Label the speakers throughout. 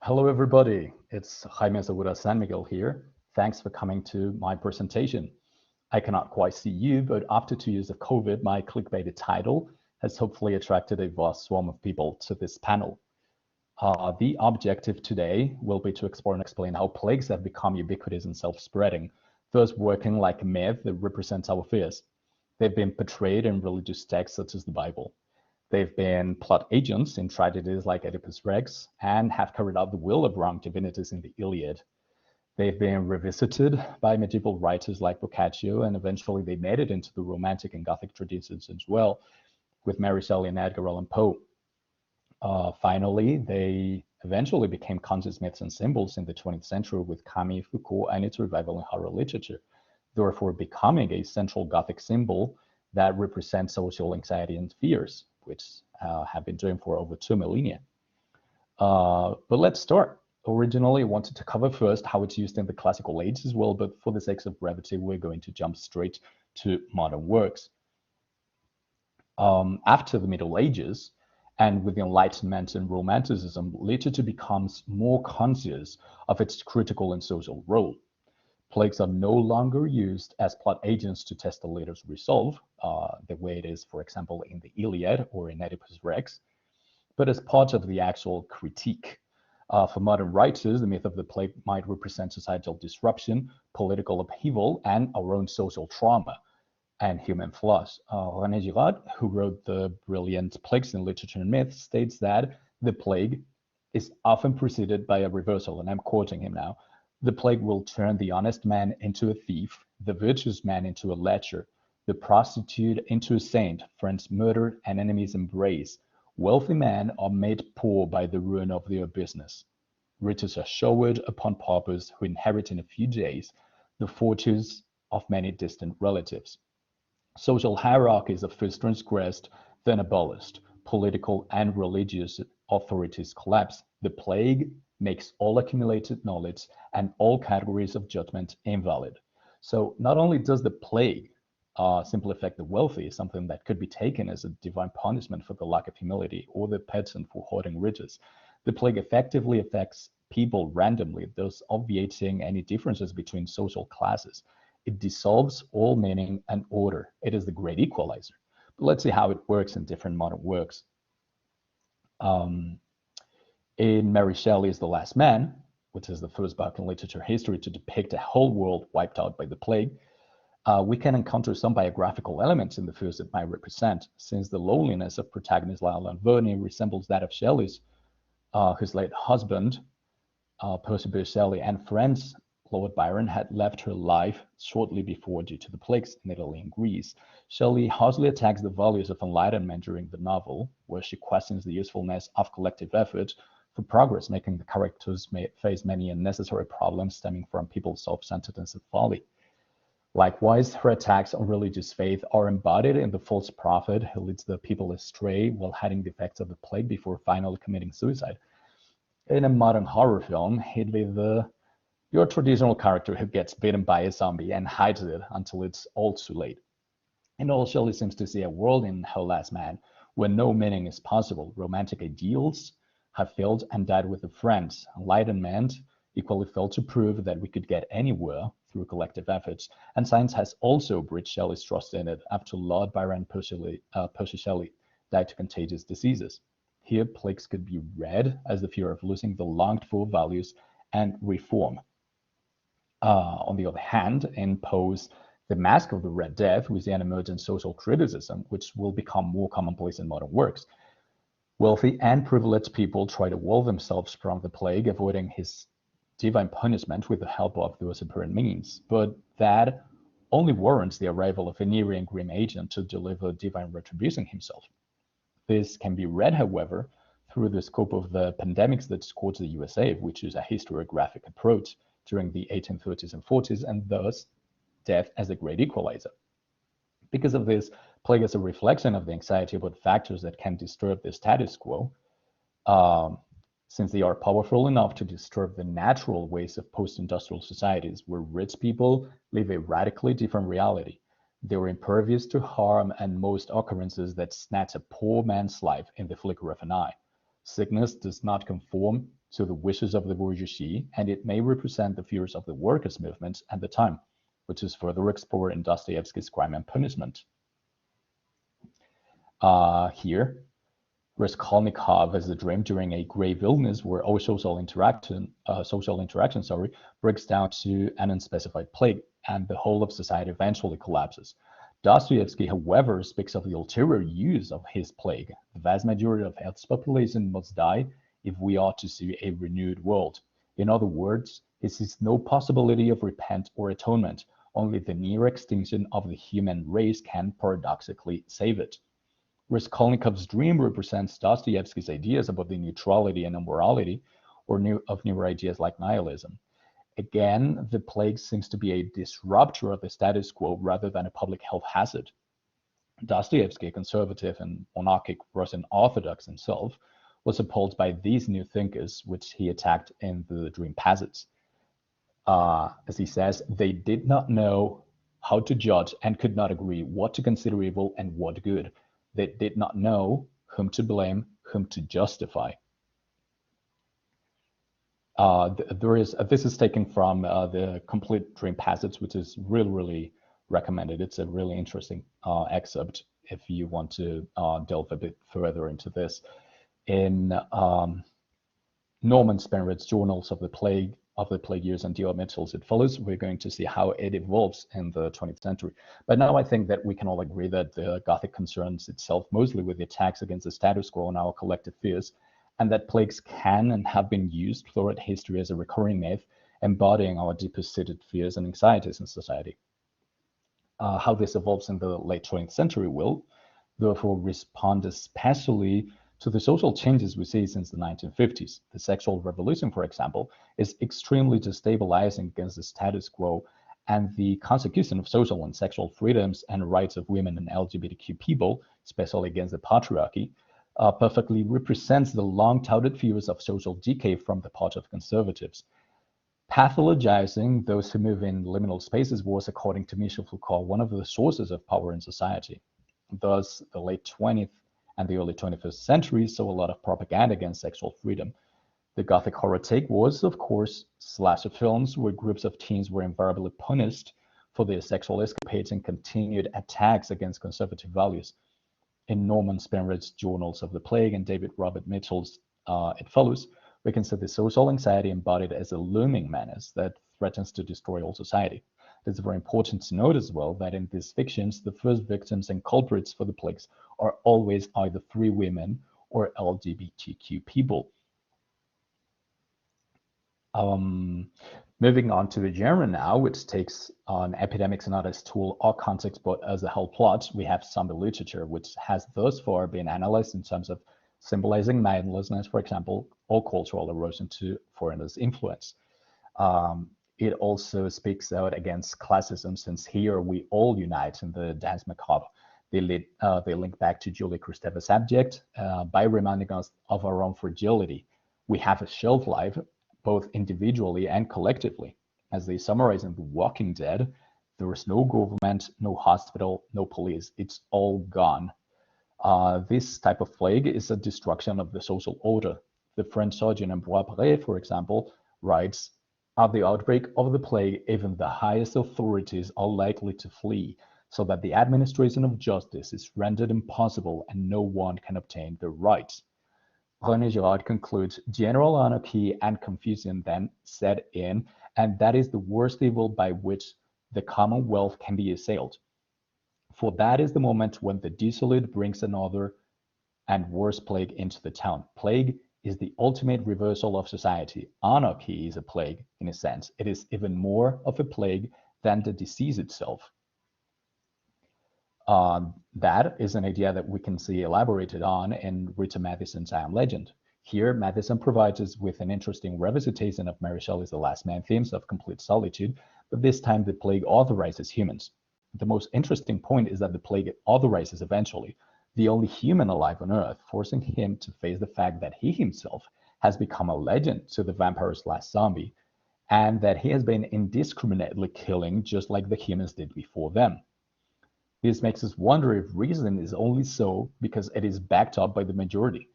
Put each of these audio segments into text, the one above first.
Speaker 1: Hello, everybody. It's Jaime Segura San Miguel here. Thanks for coming to my presentation. I cannot quite see you, but after 2 years of COVID, my clickbaited title has hopefully attracted a vast swarm of people to this panel. The objective today will be to explore and explain how plagues have become ubiquitous and self-spreading, thus working like a myth that represents our fears. They've been portrayed in religious texts such as the Bible. They've been plot agents in tragedies like Oedipus Rex and have carried out the will of wrong divinities in the Iliad. They've been revisited by medieval writers like Boccaccio, and eventually they made it into the Romantic and Gothic traditions as well, with Mary Shelley and Edgar Allan Poe. Finally, they eventually became conscious myths and symbols in the 20th century with Camus, Foucault, and its revival in horror literature, therefore becoming a central Gothic symbol that represents social anxiety and fears, which have been doing for over 2 millennia. But let's start. Originally, I wanted to cover first how it's used in the classical age as well, but for the sake of brevity, we're going to jump straight to modern works. After the Middle Ages, and with the Enlightenment and Romanticism, literature becomes more conscious of its critical and social role. Plagues are no longer used as plot agents to test the leader's resolve, the way it is, for example, in the Iliad or in Oedipus Rex, but as part of the actual critique. For modern writers, the myth of the plague might represent societal disruption, political upheaval, and our own social trauma and human flaws. René Girard, who wrote the brilliant Plagues in Literature and Myth, states that the plague is often preceded by a reversal, and I'm quoting him now. The plague will turn the honest man into a thief, the virtuous man into a lecher, the prostitute into a saint, friends murdered and enemies embrace. Wealthy men are made poor by the ruin of their business. Riches are showered upon paupers who inherit in a few days the fortunes of many distant relatives. Social hierarchies are first transgressed, then abolished. Political and religious authorities collapse. The plague makes all accumulated knowledge and all categories of judgment invalid. So not only does the plague simply affect the wealthy, something that could be taken as a divine punishment for the lack of humility, or the peasant for hoarding riches, the plague effectively affects people randomly, thus obviating any differences between social classes. It dissolves all meaning and order. It is the great equalizer. But let's see how it works in different modern works. In Mary Shelley's The Last Man, which is the first book in literature history to depict a whole world wiped out by the plague, we can encounter some biographical elements in the fears it might represent, since the loneliness of protagonist Lionel Verney resembles that of Shelley's, whose late husband, Percy Bysshe Shelley, and friends Lord Byron had left her life shortly before due to the plagues in Italy and Greece. Shelley harshly attacks the values of enlightenment during the novel, where she questions the usefulness of collective effort for progress, making the characters face many unnecessary problems stemming from people's self-centeredness and folly. Likewise, her attacks on religious faith are embodied in the false prophet who leads the people astray while hiding the effects of the plague before finally committing suicide. In a modern horror film, he'd be your traditional character who gets bitten by a zombie and hides it until it's all too late. And all Shelley seems to see a world in Her Last Man where no meaning is possible. Romantic ideals have failed and died with the friends. Enlightenment equally failed to prove that we could get anywhere through collective efforts. And science has also breached Shelley's trust in it after Lord Byron and Percy Shelley died to contagious diseases. Here, plagues could be read as the fear of losing the longed-for values and reform. On the other hand, in Poe's The Mask of the Red Death, we see an emergent social criticism, which will become more commonplace in modern works. Wealthy and privileged people try to wall themselves from the plague, avoiding his divine punishment with the help of those apparent means. But that only warrants the arrival of an eerie and grim agent to deliver divine retribution himself. This can be read, however, through the scope of the pandemics that scourged the USA, which is a historiographic approach during the 1830s and 40s, and thus death as a great equalizer. Because of this, plague is a reflection of the anxiety about factors that can disturb the status quo, since they are powerful enough to disturb the natural ways of post-industrial societies where rich people live a radically different reality. They are impervious to harm and most occurrences that snatch a poor man's life in the flicker of an eye. Sickness does not conform to the wishes of the bourgeoisie, and it may represent the fears of the workers' movement at the time, which is further explored in Dostoevsky's Crime and Punishment. Here, Raskolnikov as a dream during a grave illness where all social interaction, breaks down to an unspecified plague, and the whole of society eventually collapses. Dostoevsky, however, speaks of the ulterior use of his plague. The vast majority of Earth's population must die if we are to see a renewed world. In other words, he sees no possibility of repent or atonement. Only the near extinction of the human race can paradoxically save it. Raskolnikov's dream represents Dostoevsky's ideas about the neutrality and immorality of newer ideas like nihilism. Again, the plague seems to be a disruptor of the status quo rather than a public health hazard. Dostoevsky, a conservative and monarchic Russian Orthodox himself, was appalled by these new thinkers, which he attacked in the Dream Passage. As he says, they did not know how to judge and could not agree what to consider evil and what good. They did not know whom to blame, whom to justify. This is taken from the complete Dream Passage, which is really recommended. It's a really interesting excerpt if you want to delve a bit further into this. In Norman Spenred's Journals of the Plague Years and D.R. Mitchell's It Follows, we're going to see how it evolves in the 20th century. But now I think that we can all agree that the Gothic concerns itself mostly with the attacks against the status quo and our collective fears, and that plagues can and have been used throughout history as a recurring myth, embodying our deepest seated fears and anxieties in society. How this evolves in the late 20th century will, therefore, respond especially to the social changes we see since the 1950s. The sexual revolution, for example, is extremely destabilizing against the status quo, and the consecution of social and sexual freedoms and rights of women and LGBTQ people, especially against the patriarchy, perfectly represents the long-touted fears of social decay from the part of conservatives. Pathologizing those who move in liminal spaces was, according to Michel Foucault, one of the sources of power in society. Thus, the late 20th and the early 21st centuries saw a lot of propaganda against sexual freedom. The Gothic horror take was, of course, slasher films where groups of teens were invariably punished for their sexual escapades and continued attacks against conservative values. In Norman Spenred's Journals of the Plague and David Robert Mitchell's It Follows, we can see the social anxiety embodied as a looming menace that threatens to destroy all society. It's very important to note as well that in these fictions, the first victims and culprits for the plagues are always either free women or LGBTQ people. Moving on to the genre now, which takes on epidemics not as tool or context, but as a whole plot, we have zombie literature, which has thus far been analyzed in terms of symbolizing mindlessness, for example, or cultural erosion to foreigners' influence. It also speaks out against classism, since here we all unite in the dance macabre. They link back to Julie Kristeva's Abject by reminding us of our own fragility. We have a shelf life, both individually and collectively. As they summarize in The Walking Dead, there is no government, no hospital, no police. It's all gone. This type of plague is a destruction of the social order. The French surgeon Ambroise Paré, for example, writes, "At the outbreak of the plague, even the highest authorities are likely to flee, so that the administration of justice is rendered impossible and no one can obtain their rights." René Girard concludes, "General anarchy and confusion then set in, and that is the worst evil by which the Commonwealth can be assailed. For that is the moment when the dissolute brings another and worse plague into the town. Plague is the ultimate reversal of society. Anarchy is a plague, in a sense. It is even more of a plague than the disease itself." That is an idea that we can see elaborated on in Rita Matheson's I Am Legend. Here, Matheson provides us with an interesting revisitation of Mary Shelley's The Last Man themes of complete solitude, but this time the plague authorizes humans. The most interesting point is that the plague authorizes eventually the only human alive on Earth, forcing him to face the fact that he himself has become a legend to the vampire's last zombie, and that he has been indiscriminately killing just like the humans did before them. This makes us wonder if reason is only so because it is backed up by the majority.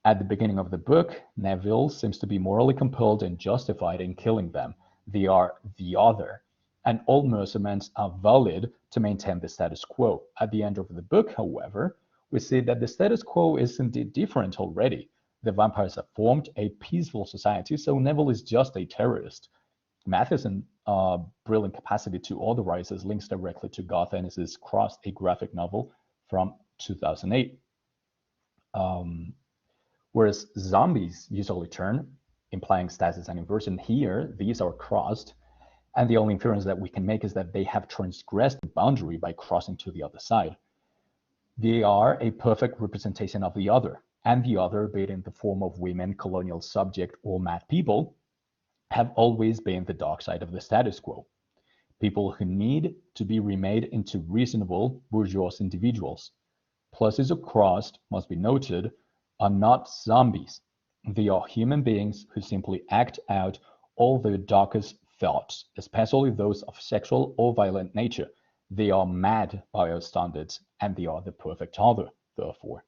Speaker 1: At the beginning of the book, Neville seems to be morally compelled and justified in killing them. They are the other, and all measurements are valid to maintain the status quo. At the end of the book, however, we see that the status quo is indeed different already. The vampires have formed a peaceful society, so Neville is just a terrorist. Matheson's brilliant capacity to authorize his links directly to Garth Ennis's Crossed, a graphic novel from 2008. Whereas zombies usually turn, implying stasis and inversion, here these are crossed, and the only inference that we can make is that they have transgressed the boundary by crossing to the other side. They are a perfect representation of the other, and the other, be it in the form of women, colonial subject, or mad people, have always been the dark side of the status quo. People who need to be remade into reasonable bourgeois individuals. Pluses of crossed, must be noted, are not zombies. They are human beings who simply act out all their darkest thoughts, especially those of sexual or violent nature. They are mad by our standards, and they are the perfect other, therefore.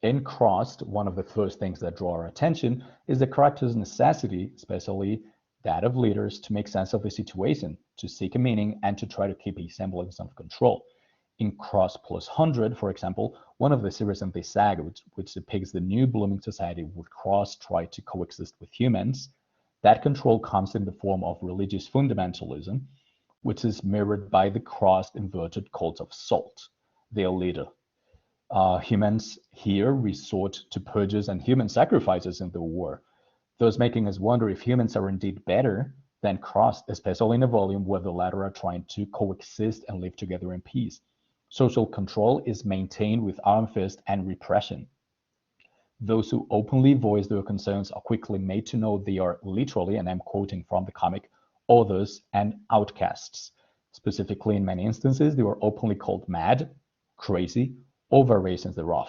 Speaker 1: In Crossed, one of the first things that draw our attention is the character's necessity, especially that of leaders, to make sense of the situation, to seek a meaning, and to try to keep a semblance of control. In Cross Plus 100, for example, one of the series in the saga, which depicts the new blooming society where Cross try to coexist with humans, that control comes in the form of religious fundamentalism, which is mirrored by the crossed inverted cult of Salt, their leader. Humans here resort to purges and human sacrifices in the war, thus making us wonder if humans are indeed better than crossed, especially in a volume where the latter are trying to coexist and live together in peace. Social control is maintained with arm fist and repression. Those who openly voice their concerns are quickly made to know they are literally, and I'm quoting from the comic, others and outcasts. Specifically, in many instances, they were openly called mad, crazy, or variations thereof.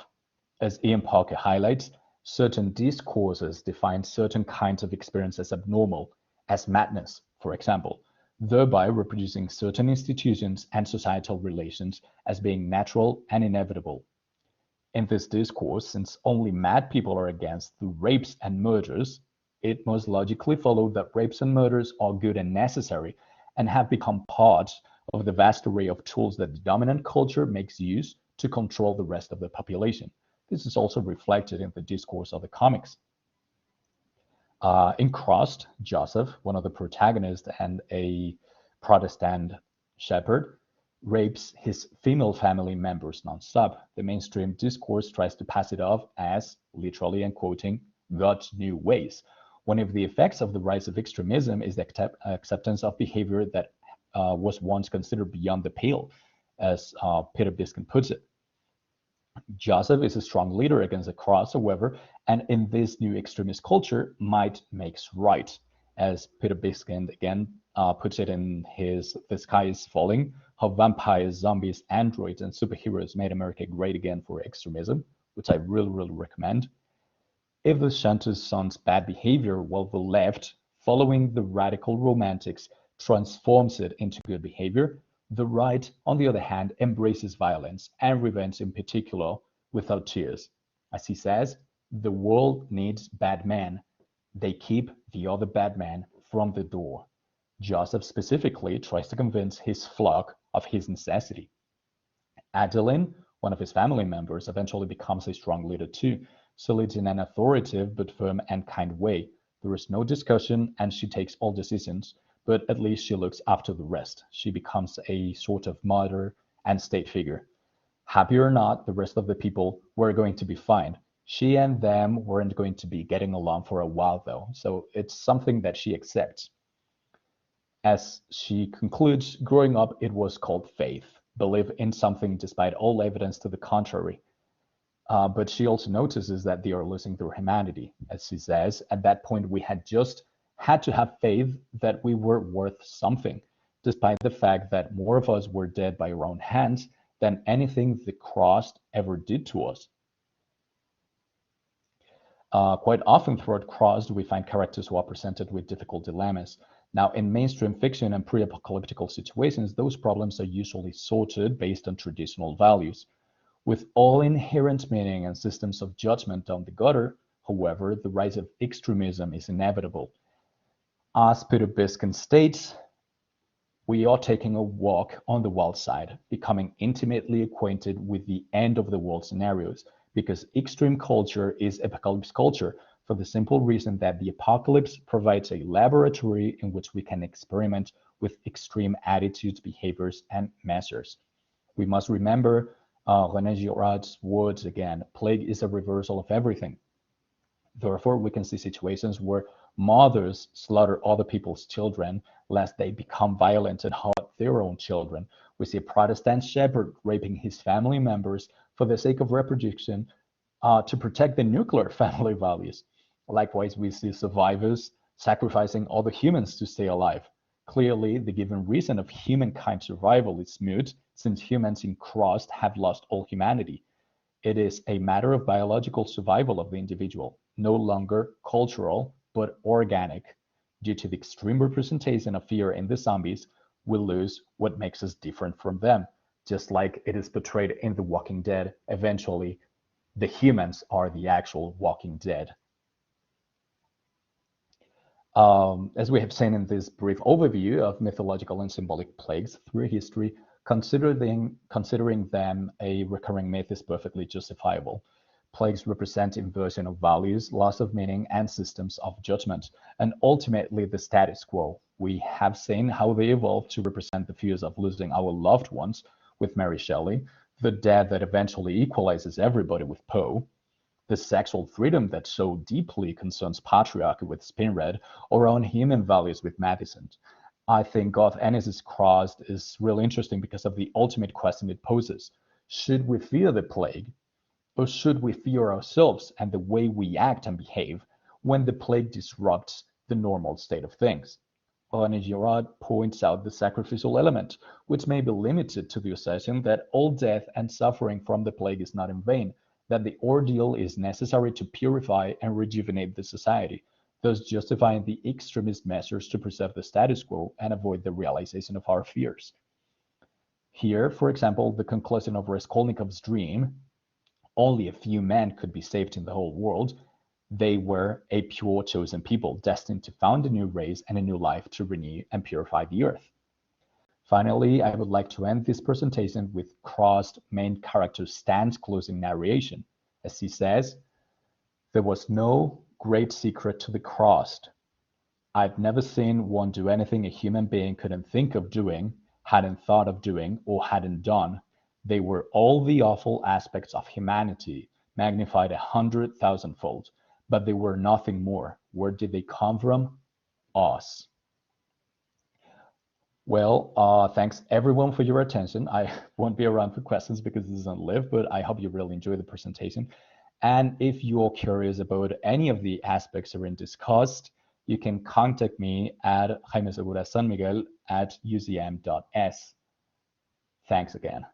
Speaker 1: As Ian Parker highlights, certain discourses define certain kinds of experience as abnormal, as madness, for example, thereby reproducing certain institutions and societal relations as being natural and inevitable. In this discourse, since only mad people are against the rapes and murders, it must logically follow that rapes and murders are good and necessary and have become part of the vast array of tools that the dominant culture makes use to control the rest of the population. This is also reflected in the discourse of the comics. In Crossed, Joseph, one of the protagonists and a Protestant shepherd, rapes his female family members nonstop. The mainstream discourse tries to pass it off as, literally and quoting, God's new ways. One of the effects of the rise of extremism is the acceptance of behavior that was once considered beyond the pale, as Peter Biskin puts it. Joseph is a strong leader against the cross, however, and in this new extremist culture, might makes right. As Peter Biskind again puts it in his The Sky is Falling, how vampires, zombies, androids, and superheroes made America great again for extremism, which I really recommend. If the Shanta's son's bad behavior, while the left, following the radical romantics, transforms it into good behavior, the right, on the other hand, embraces violence and revenge in particular without tears. As he says, the world needs bad men. They keep the other bad men from the door. Joseph specifically tries to convince his flock of his necessity. Adeline, one of his family members, eventually becomes a strong leader too. She leads in an authoritative but firm and kind way. There is no discussion and she takes all decisions, but at least she looks after the rest. She becomes a sort of mother and state figure. Happy or not, the rest of the people were going to be fine. She and them weren't going to be getting along for a while though, so it's something that she accepts. As she concludes, growing up it was called faith, believe in something despite all evidence to the contrary. But she also notices that they are losing their humanity. As she says, at that point we had just had to have faith that we were worth something, despite the fact that more of us were dead by our own hands than anything the crossed ever did to us. Quite often throughout Crossed, we find characters who are presented with difficult dilemmas. Now, in mainstream fiction and pre-apocalyptic situations, those problems are usually sorted based on traditional values. With all inherent meaning and systems of judgment down the gutter, however, the rise of extremism is inevitable. As Peter Biskin states, we are taking a walk on the wild side, becoming intimately acquainted with the end of the world scenarios, because extreme culture is apocalypse culture, for the simple reason that the apocalypse provides a laboratory in which we can experiment with extreme attitudes, behaviors, and measures. We must remember René Girard's words again: plague is a reversal of everything. Therefore, we can see situations where mothers slaughter other people's children lest they become violent and hurt their own children. We see a Protestant shepherd raping his family members for the sake of reproduction to protect the nuclear family values. Likewise, we see survivors sacrificing other humans to stay alive. Clearly, the given reason of humankind survival is moot, since humans in crust have lost all humanity. It is a matter of biological survival of the individual, no longer cultural, but organic. Due to the extreme representation of fear in the zombies, we lose what makes us different from them. Just like it is portrayed in The Walking Dead, eventually, the humans are the actual Walking Dead. As we have seen in this brief overview of mythological and symbolic plagues through history, considering them a recurring myth is perfectly justifiable. Plagues represent inversion of values, loss of meaning, and systems of judgment, and ultimately the status quo. We have seen how they evolved to represent the fears of losing our loved ones with Mary Shelley, the death that eventually equalizes everybody with Poe, the sexual freedom that so deeply concerns patriarchy with Spinrad, or on human values with Madison. I think Garth Ennis's Cross is really interesting because of the ultimate question it poses. Should we fear the plague, or should we fear ourselves and the way we act and behave when the plague disrupts the normal state of things? René Girard points out the sacrificial element, which may be limited to the assertion that all death and suffering from the plague is not in vain, that the ordeal is necessary to purify and rejuvenate the society, thus justifying the extremist measures to preserve the status quo and avoid the realization of our fears. Here, for example, the conclusion of Raskolnikov's dream, only a few men could be saved in the whole world. They were a pure chosen people, destined to found a new race and a new life to renew and purify the earth. Finally, I would like to end this presentation with Cross's main character Stan's closing narration. As he says, "There was no great secret to the Crossed. I've never seen one do anything a human being couldn't think of doing, hadn't thought of doing, or hadn't done. They were all the awful aspects of humanity, magnified 100,000-fold, but they were nothing more. Where did they come from? Us." Well, thanks everyone for your attention. I won't be around for questions because this isn't live, but I hope you really enjoy the presentation. And if you're curious about any of the aspects herein discussed, you can contact me at jaimesegura.sanmiguel@ucm.s. Thanks again.